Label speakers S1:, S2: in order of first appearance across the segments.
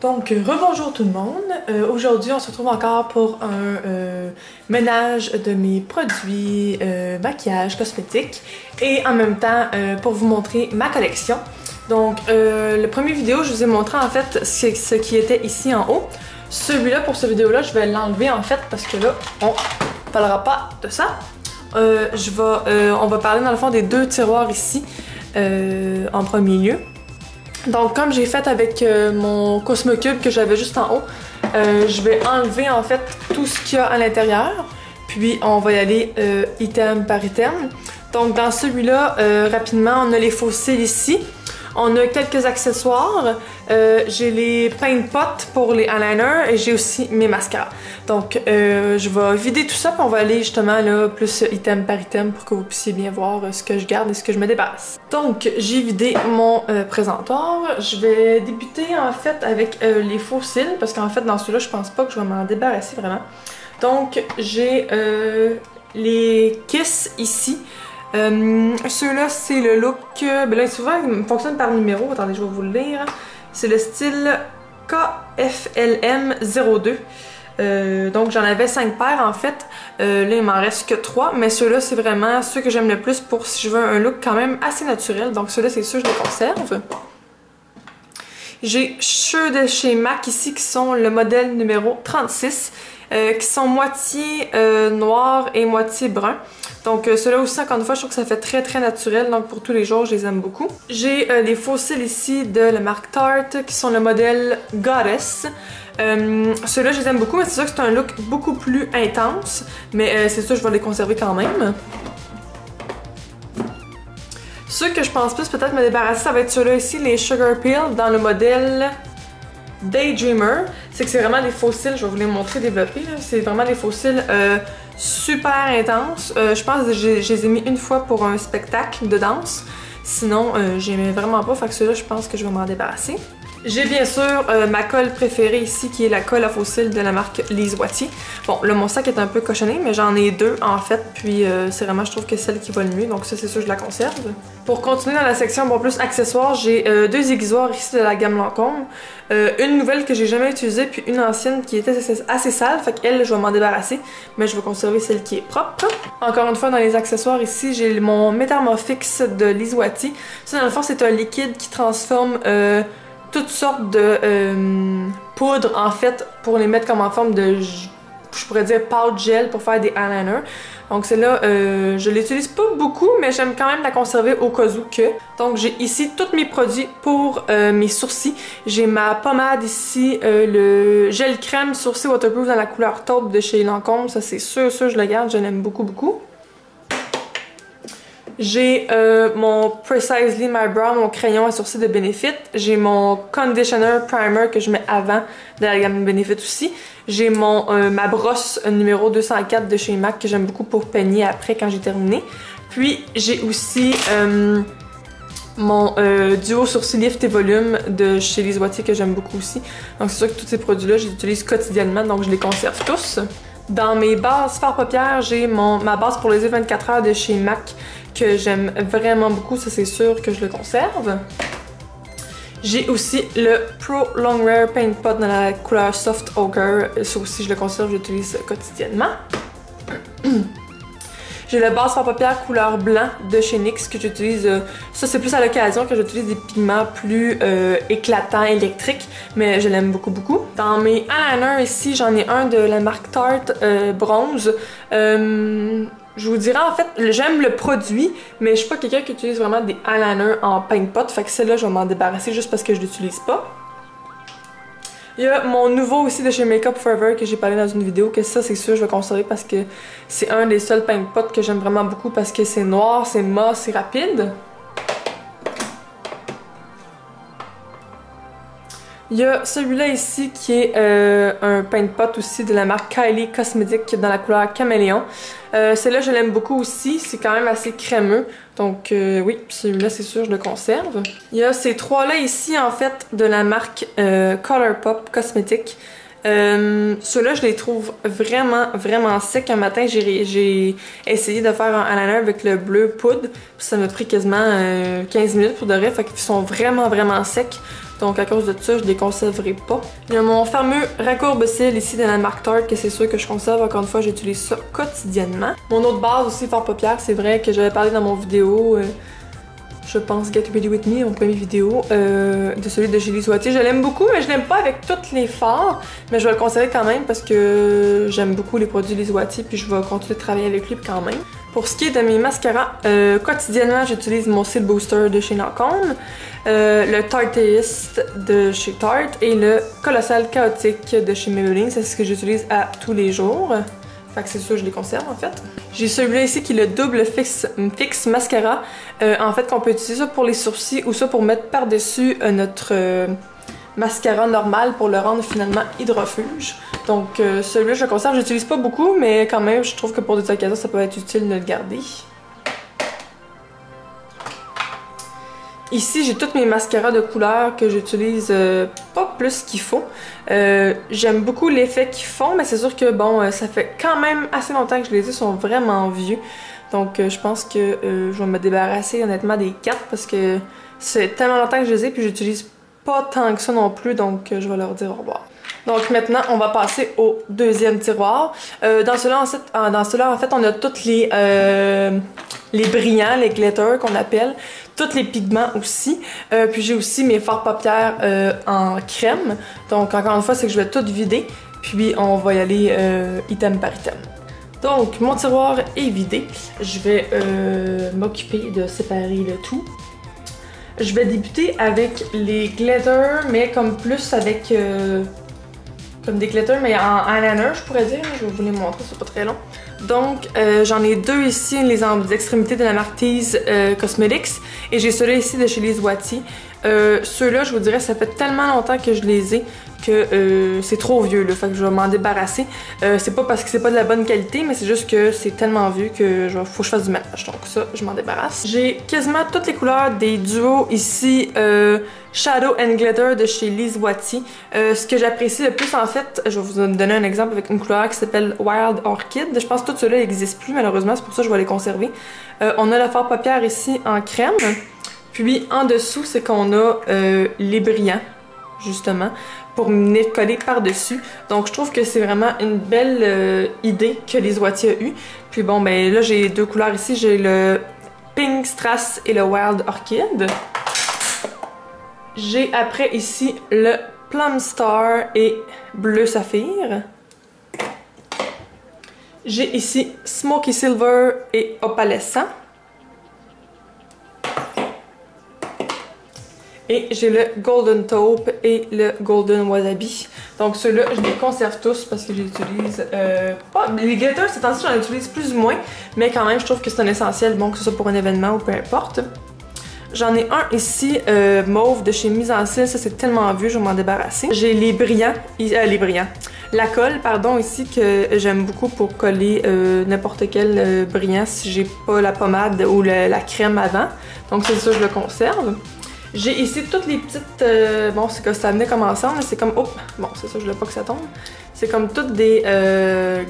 S1: Donc, rebonjour tout le monde. Aujourd'hui, on se retrouve encore pour un ménage de mes produits maquillage, cosmétiques et en même temps pour vous montrer ma collection. Donc, le premier vidéo, je vous ai montré en fait ce qui était ici en haut. Celui-là, pour cette vidéo-là, je vais l'enlever en fait parce que là, on parlera pas de ça. On va parler dans le fond des deux tiroirs ici en premier lieu. Donc comme j'ai fait avec mon Cosmocube que j'avais juste en haut, je vais enlever en fait tout ce qu'il y a à l'intérieur, puis on va y aller item par item. Donc dans celui-là, rapidement, on a les fossiles ici, on a quelques accessoires, j'ai les paint pots pour les eyeliners et j'ai aussi mes mascaras. Donc je vais vider tout ça puis on va aller justement là plus item par item pour que vous puissiez bien voir ce que je garde et ce que je me débarrasse. Donc j'ai vidé mon présentoir. Je vais débuter en fait avec les faux cils parce qu'en fait dans celui-là je pense pas que je vais m'en débarrasser vraiment. Donc j'ai les Kiss ici. Ceux-là c'est le look, ben là souvent il fonctionne par numéro, attendez je vais vous le lire. C'est le style KFLM02. Donc j'en avais 5 paires en fait, là il m'en reste que 3, mais ceux-là c'est vraiment ceux que j'aime le plus pour si je veux un look quand même assez naturel, donc ceux-là c'est sûr je les conserve. J'ai ceux de chez MAC ici qui sont le modèle numéro 36, qui sont moitié noir et moitié brun. Donc ceux-là aussi, encore une fois, je trouve que ça fait très naturel, donc pour tous les jours, je les aime beaucoup. J'ai les faux cils ici de la marque Tarte, qui sont le modèle Goddess. Ceux-là, je les aime beaucoup, mais c'est sûr que c'est un look beaucoup plus intense, mais c'est sûr je vais les conserver quand même. Ceux que je pense plus peut-être me débarrasser, ça va être ceux-là ici, les Sugar Peel, dans le modèle Daydreamer. C'est que c'est vraiment des faux cils, je vais vous les montrer développés. C'est vraiment des faux cils super intenses. Je pense que je les ai mis une fois pour un spectacle de danse. Sinon, j'aimais vraiment pas, fait que ceux-là, je pense que je vais m'en débarrasser. J'ai bien sûr ma colle préférée ici, qui est la colle à faux cils de la marque Lise Wattier. Bon, là, mon sac est un peu cochonné, mais j'en ai deux en fait, puis c'est vraiment, je trouve que c'est celle qui va le mieux, donc ça, c'est sûr, je la conserve. Pour continuer dans la section, bon, plus accessoires, j'ai deux aiguisoirs ici de la gamme Lancôme. Une nouvelle que j'ai jamais utilisée, puis une ancienne qui était assez sale, fait qu'elle, je vais m'en débarrasser, mais je vais conserver celle qui est propre. Encore une fois, dans les accessoires ici, j'ai mon Metamorphix de Lise Wattier. Ça, dans le fond, c'est un liquide qui transforme toutes sortes de poudres en fait pour les mettre comme en forme de, je pourrais dire pâte gel pour faire des eyeliners. Donc celle-là, je l'utilise pas beaucoup, mais j'aime quand même la conserver au cas où que. Donc j'ai ici tous mes produits pour mes sourcils. J'ai ma pommade ici, le gel crème sourcil waterproof dans la couleur taupe de chez Lancôme. Ça c'est sûr, je le garde, je l'aime beaucoup. J'ai mon Precisely My Brow, mon crayon à sourcil de Benefit. J'ai mon Conditioner Primer que je mets avant de la gamme Benefit aussi. J'ai ma brosse numéro 204 de chez MAC que j'aime beaucoup pour peigner après quand j'ai terminé. Puis j'ai aussi mon duo sourcil lift et volume de chez Lise Wattier que j'aime beaucoup aussi. Donc c'est sûr que tous ces produits-là, je les utilise quotidiennement, donc je les conserve tous. Dans mes bases fard paupières, j'ai ma base pour les yeux 24 heures de chez MAC que j'aime vraiment beaucoup, ça c'est sûr que je le conserve. J'ai aussi le Pro Long Wear Paint Pot dans la couleur Soft Ochre, ça aussi je le conserve, je l'utilise quotidiennement. J'ai le base fard paupières couleur blanc de chez NYX que j'utilise, ça c'est plus à l'occasion que j'utilise des pigments plus éclatants, électriques, mais je l'aime beaucoup. Dans mes eyeliners ici, j'en ai un de la marque Tarte Bronze. Je vous dirais en fait, j'aime le produit, mais je suis pas quelqu'un qui utilise vraiment des eyeliners en paint pot, fait que celle-là je vais m'en débarrasser juste parce que je l'utilise pas. Il y a mon nouveau aussi de chez Makeup Forever que j'ai parlé dans une vidéo, que ça c'est sûr je vais conserver parce que c'est un des seuls paint pots que j'aime vraiment beaucoup parce que c'est noir, c'est mat, c'est rapide. Il y a celui-là ici qui est un paint pot aussi de la marque Kylie Cosmetics dans la couleur Caméléon. Celui-là je l'aime beaucoup aussi, c'est quand même assez crémeux. Donc oui, celui-là c'est sûr je le conserve. Il y a ces trois-là ici en fait de la marque Colourpop Cosmetics. Ceux-là, je les trouve vraiment secs. Un matin, j'ai essayé de faire un eyeliner avec le bleu poudre, puis ça m'a pris quasiment 15 minutes pour de vrai, fait qu'ils sont vraiment secs. Donc à cause de ça, je les conserverai pas. Il y a mon fameux raccourbe cils ici de la marque Tarte, que c'est sûr que je conserve. Encore une fois, j'utilise ça quotidiennement. Mon autre base aussi, fard paupières, c'est vrai que j'avais parlé dans mon vidéo, je pense Get Ready With Me, mon premier vidéo, de celui de chez Lise Watier. Je l'aime beaucoup, mais je l'aime pas avec tous les fards, mais je vais le conserver quand même parce que j'aime beaucoup les produits Lise Watier, puis je vais continuer de travailler avec lui quand même. Pour ce qui est de mes mascaras, quotidiennement, j'utilise mon Cil Booster de chez Lancôme, le Tarteist de chez Tarte et le Colossal Chaotique de chez Maybelline. C'est ce que j'utilise à tous les jours. Fait que c'est sûr, je les conserve en fait. J'ai celui-là ici qui est le double fix mascara. En fait, qu'on peut utiliser ça pour les sourcils ou ça pour mettre par-dessus notre mascara normal pour le rendre finalement hydrofuge. Donc celui-là, je le conserve. Je l'utilise pas beaucoup, mais quand même, je trouve que pour des occasions, ça peut être utile de le garder. Ici, j'ai tous mes mascaras de couleur que j'utilise pas plus qu'il faut. J'aime beaucoup l'effet qu'ils font, mais c'est sûr que bon, ça fait quand même assez longtemps que je les ai, ils sont vraiment vieux. Donc je pense que je vais me débarrasser honnêtement des 4 parce que c'est tellement longtemps que je les ai puis j'utilise pas tant que ça non plus, donc je vais leur dire au revoir. Donc maintenant, on va passer au deuxième tiroir. Dans celui-là, en fait, on a tous les brillants, les glitters qu'on appelle, tous les pigments aussi. Puis j'ai aussi mes fards paupières en crème. Donc encore une fois, c'est que je vais tout vider. Puis on va y aller item par item. Donc mon tiroir est vidé. Je vais m'occuper de séparer le tout. Je vais débuter avec les glitters, mais comme plus avec... comme des glitters, mais en eyeliner, je pourrais dire. Je vais vous les montrer, c'est pas très long. Donc, j'en ai deux ici, les extrémités de la marque Tease Cosmetics. Et j'ai ceux-là ici de chez Lise Watier. Ceux-là, je vous dirais, ça fait tellement longtemps que je les ai que c'est trop vieux, là. Fait que je vais m'en débarrasser. C'est pas parce que c'est pas de la bonne qualité, mais c'est juste que c'est tellement vieux que faut que je fasse du ménage. Donc ça, je m'en débarrasse. J'ai quasiment toutes les couleurs des duos ici. Shadow and Glitter de chez Lise Watier. Ce que j'apprécie le plus en fait, je vais vous donner un exemple avec une couleur qui s'appelle Wild Orchid. Je pense que tous ceux-là n'existent plus malheureusement, c'est pour ça que je vais les conserver. On a le fard paupières ici en crème. Puis en dessous, c'est qu'on a les brillants, justement, pour venir coller par-dessus. Donc je trouve que c'est vraiment une belle idée que Lise Watier a eue. Puis bon, ben là j'ai deux couleurs ici, j'ai le Pink Strass et le Wild Orchid. J'ai après ici le Plum Star et Bleu Saphir. J'ai ici Smoky Silver et Opalescent. Et j'ai le Golden Taupe et le Golden Wasabi. Donc ceux-là, je les conserve tous parce que j'utilise pas... Les glitters, c'est ainsi, j'en utilise plus ou moins. Mais quand même, je trouve que c'est un essentiel, bon, que ce soit pour un événement ou peu importe. J'en ai un ici, mauve de chez Mise en Cils. Ça, c'est tellement vieux, je vais m'en débarrasser. J'ai les brillants, la colle, pardon, ici, que j'aime beaucoup pour coller n'importe quel brillant si j'ai pas la pommade ou la crème avant. Donc c'est ça, je le conserve. J'ai ici toutes les petites... bon, c'est que ça venait comme ensemble, mais c'est comme... Oh! Bon, c'est ça, je voulais pas que ça tombe. C'est comme toutes des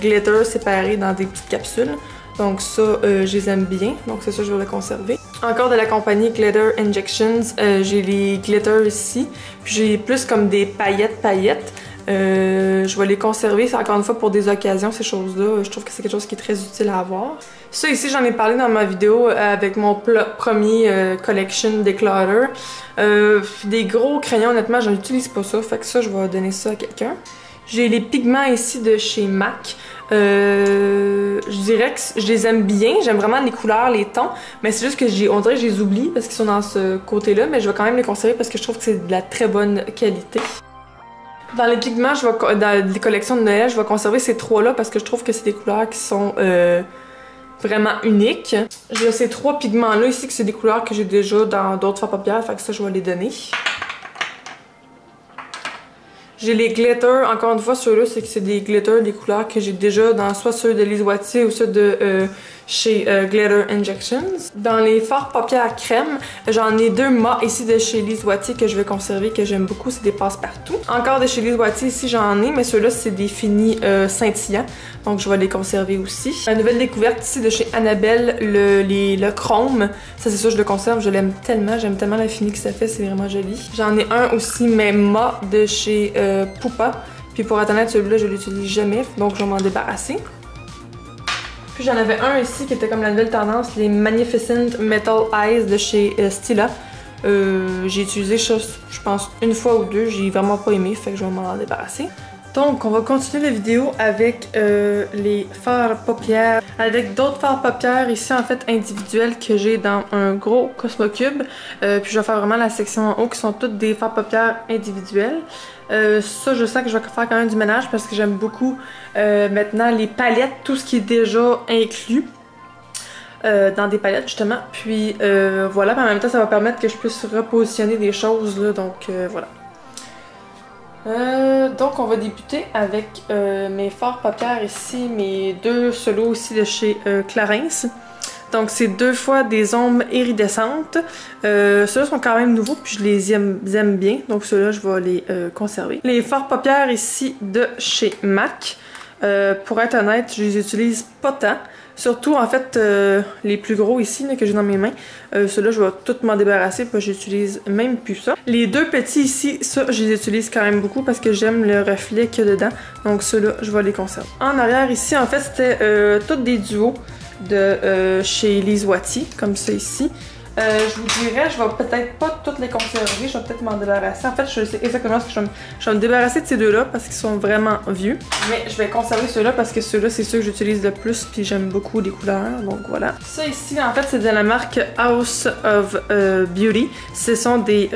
S1: glitters séparés dans des petites capsules. Donc ça, je les aime bien. Donc c'est ça, je vais le conserver. Encore de la compagnie Glitter Injections. J'ai les glitters ici. Puis j'ai plus comme des paillettes. Je vais les conserver. C'est encore une fois pour des occasions, ces choses-là. Je trouve que c'est quelque chose qui est très utile à avoir. Ça ici, j'en ai parlé dans ma vidéo avec mon premier collection Declutter. Des gros crayons, honnêtement, je n'utilise pas ça. Fait que ça, je vais donner ça à quelqu'un. J'ai les pigments ici de chez MAC. Je dirais que je les aime bien, j'aime vraiment les couleurs, les tons, mais c'est juste que on dirait que je les oublie parce qu'ils sont dans ce côté-là, mais je vais quand même les conserver parce que je trouve que c'est de la très bonne qualité. Dans les pigments, dans les collections de Noël, je vais conserver ces trois-là parce que je trouve que c'est des couleurs qui sont vraiment uniques. J'ai ces trois pigments-là ici, que c'est des couleurs que j'ai déjà dans d'autres fards paupières, fait que ça, je vais les donner. J'ai les glitters, encore une fois, ceux-là, c'est que c'est des glitters, des couleurs que j'ai déjà dans soit ceux de Lise Watier ou ceux de chez Glitter Injections. Dans les fards paupières crème, j'en ai deux mâts ici de chez Lise Wattier que je vais conserver, que j'aime beaucoup, c'est des passe-partout. Encore de chez Lise Wattier ici j'en ai, mais ceux-là c'est des finis scintillants, donc je vais les conserver aussi. La nouvelle découverte ici de chez Annabelle, le chrome, ça c'est sûr je le conserve, je l'aime tellement, j'aime tellement la fini que ça fait, c'est vraiment joli. J'en ai un aussi, mais mat de chez Pupa, puis pour être honnête celui-là je l'utilise jamais, donc je vais m'en débarrasser. Puis j'en avais un ici qui était comme la nouvelle tendance, les Magnificent Metal Eyes de chez Stila. J'ai utilisé ça, je pense, une fois ou deux, j'ai vraiment pas aimé, fait que je vais m'en débarrasser. Donc on va continuer la vidéo avec les fards paupières, avec d'autres fards paupières ici en fait individuels que j'ai dans un gros Cosmocube. Puis je vais faire vraiment la section en haut qui sont toutes des fards paupières individuels. Ça je sens que je vais faire quand même du ménage parce que j'aime beaucoup maintenant les palettes, tout ce qui est déjà inclus. Dans des palettes justement, puis voilà, puis en même temps ça va permettre que je puisse repositionner des choses là, donc voilà. Donc on va débuter avec mes fards paupières ici, mes deux solos ici de chez Clarins. Donc c'est deux fois des ombres iridescentes. Ceux-là sont quand même nouveaux puis je les aime bien, donc ceux-là je vais les conserver. Les fards paupières ici de chez MAC. Pour être honnête, je les utilise pas tant. Surtout, en fait, les plus gros ici là, que j'ai dans mes mains, ceux-là, je vais tout m'en débarrasser parce que j'utilise même plus ça. Les deux petits ici, ça, je les utilise quand même beaucoup parce que j'aime le reflet qu'il y a dedans. Donc ceux-là, je vais les conserver. En arrière ici, en fait, c'était tous des duos de chez Lise Wattier, comme ça ici. Je vous dirais, je vais peut-être pas toutes les conserver, je vais peut-être m'en débarrasser. En fait, je sais exactement ce que je vais me débarrasser de ces deux-là parce qu'ils sont vraiment vieux. Mais je vais conserver ceux-là parce que ceux-là, c'est ceux que j'utilise le plus puis j'aime beaucoup les couleurs, donc voilà. Ça ici, en fait, c'est de la marque House of Beauty. Ce sont des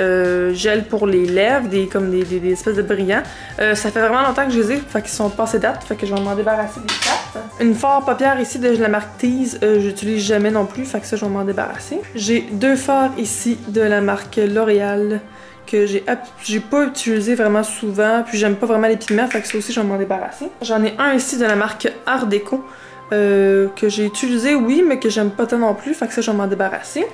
S1: gels pour les lèvres, comme des espèces de brillants. Ça fait vraiment longtemps que je les ai, fait qu'ils sont passés date, fait que je vais m'en débarrasser des 4. Une fard paupière ici de la marque Tease, j'utilise jamais non plus, fait que ça, je vais m'en débarrasser. J'ai deux fards ici de la marque L'Oréal que j'ai pas utilisé vraiment souvent, puis j'aime pas vraiment les pigments, fait que ça aussi je vais m'en débarrasser. J'en ai un ici de la marque Art Déco que j'ai utilisé, oui, mais que j'aime pas tant non plus, fait que ça je vais m'en débarrasser.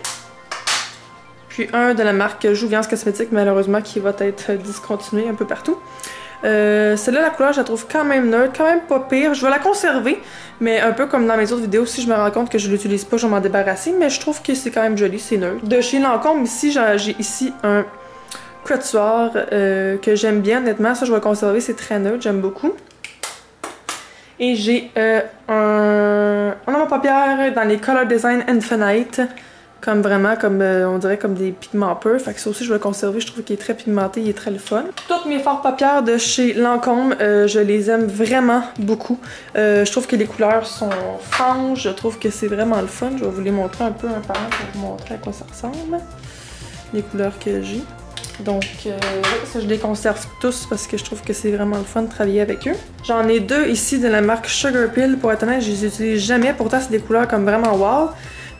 S1: Puis un de la marque Jouvence Cosmétique, malheureusement, qui va être discontinué un peu partout. Celle-là, la couleur, je la trouve quand même neutre, quand même pas pire. Je vais la conserver, mais un peu comme dans mes autres vidéos, si je me rends compte que je l'utilise pas, je vais m'en débarrasser, mais je trouve que c'est quand même joli, c'est neutre. De chez Lancôme, ici, j'ai ici un quatuor que j'aime bien, honnêtement. Ça, je vais le conserver, c'est très neutre, j'aime beaucoup. Et j'ai un ornement paupière dans les Color Design Infinite. Comme vraiment, on dirait comme des pigments purs. Fait que ça aussi, je vais le conserver. Je trouve qu'il est très pigmenté, il est très le fun. Toutes mes fards paupières de chez Lancôme, je les aime vraiment beaucoup. Je trouve que les couleurs sont franches. Je trouve que c'est vraiment le fun. Je vais vous les montrer un peu un par un pour vous montrer à quoi ça ressemble. Les couleurs que j'ai. Donc, ça, je les conserve tous parce que je trouve que c'est vraiment le fun de travailler avec eux. J'en ai deux ici de la marque Sugar Pill. Pour être honnête, je les utilise jamais. Pourtant, c'est des couleurs comme vraiment wow.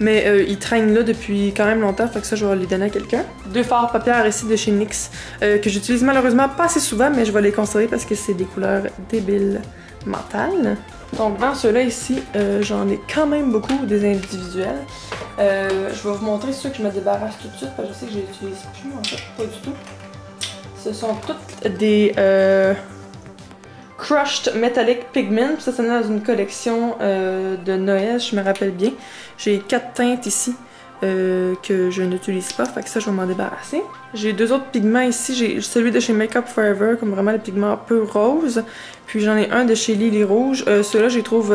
S1: Mais ils traînent là depuis quand même longtemps, fait que ça je vais les donner à quelqu'un. Deux fards paupières ici de chez NYX que j'utilise malheureusement pas assez souvent, mais je vais les conserver parce que c'est des couleurs débiles mentales. Donc dans ceux-là ici, j'en ai quand même beaucoup des individuels. Je vais vous montrer ceux que je me débarrasse tout de suite parce que je sais que je les utilise plus en fait, pas du tout. Ce sont toutes des Crushed Metallic Pigment, ça c'est dans une collection de Noël, je me rappelle bien. J'ai 4 teintes ici que je n'utilise pas, fait que ça je vais m'en débarrasser. J'ai deux autres pigments ici, j'ai celui de chez Makeup Forever, comme vraiment le pigment un peu rose. Puis j'en ai un de chez Lily Rouge, ceux-là je trouve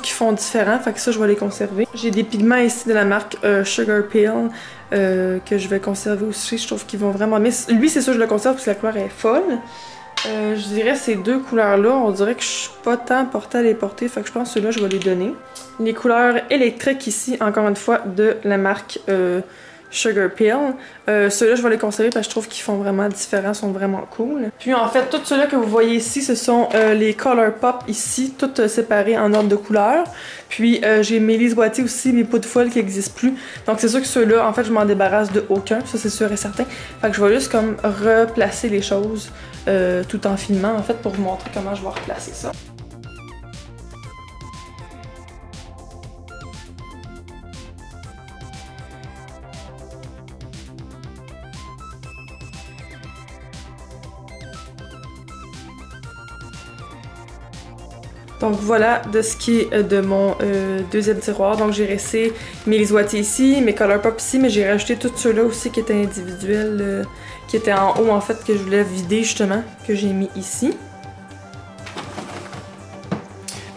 S1: qu'ils font différents, fait que ça je vais les conserver. J'ai des pigments ici de la marque Sugar Pill que je vais conserver aussi, je trouve qu'ils vont vraiment bien. Lui c'est sûr je le conserve parce que la couleur est folle. Je dirais ces deux couleurs-là, on dirait que je suis pas tant portée à les porter, fait que je pense que ceux-là, je vais les donner. Les couleurs électriques ici, encore une fois, de la marque Sugar Pill. Ceux-là, je vais les conserver parce que je trouve qu'ils font vraiment différents, sont vraiment cool. Puis en fait, tous ceux-là que vous voyez ici, ce sont les Color Pop ici, toutes séparées en ordre de couleur. Puis j'ai mes Lise Wattier aussi, mes pots de folle qui n'existent plus. Donc c'est sûr que ceux-là, en fait, je m'en débarrasse de aucun, ça c'est sûr et certain. Fait que je vais juste comme replacer les choses tout en filmant, en fait, pour vous montrer comment je vais replacer ça. Donc voilà de ce qui est de mon deuxième tiroir. Donc j'ai resté mes Lisoitiers ici, mes Colourpop ici, mais j'ai rajouté tous ceux-là aussi qui étaient individuels, qui étaient en haut en fait, que je voulais vider justement, que j'ai mis ici.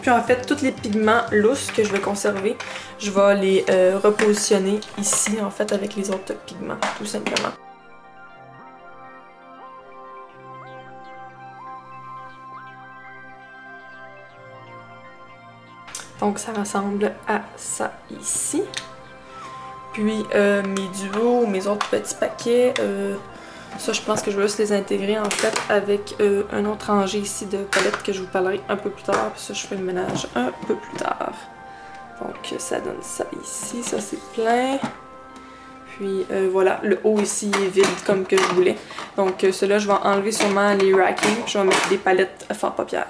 S1: Puis en fait, tous les pigments lousses que je vais conserver, je vais les repositionner ici en fait avec les autres pigments, tout simplement. Donc ça ressemble à ça ici. Puis mes duos, mes autres petits paquets, ça je pense que je vais juste les intégrer en fait avec un autre rangé ici de palettes que je vous parlerai un peu plus tard. Puis ça je fais le ménage un peu plus tard. Donc ça donne ça ici, ça c'est plein. Puis voilà, le haut ici est vide comme que je voulais. Donc ceux-là je vais enlever sûrement les rackings, puis je vais mettre des palettes fard paupières.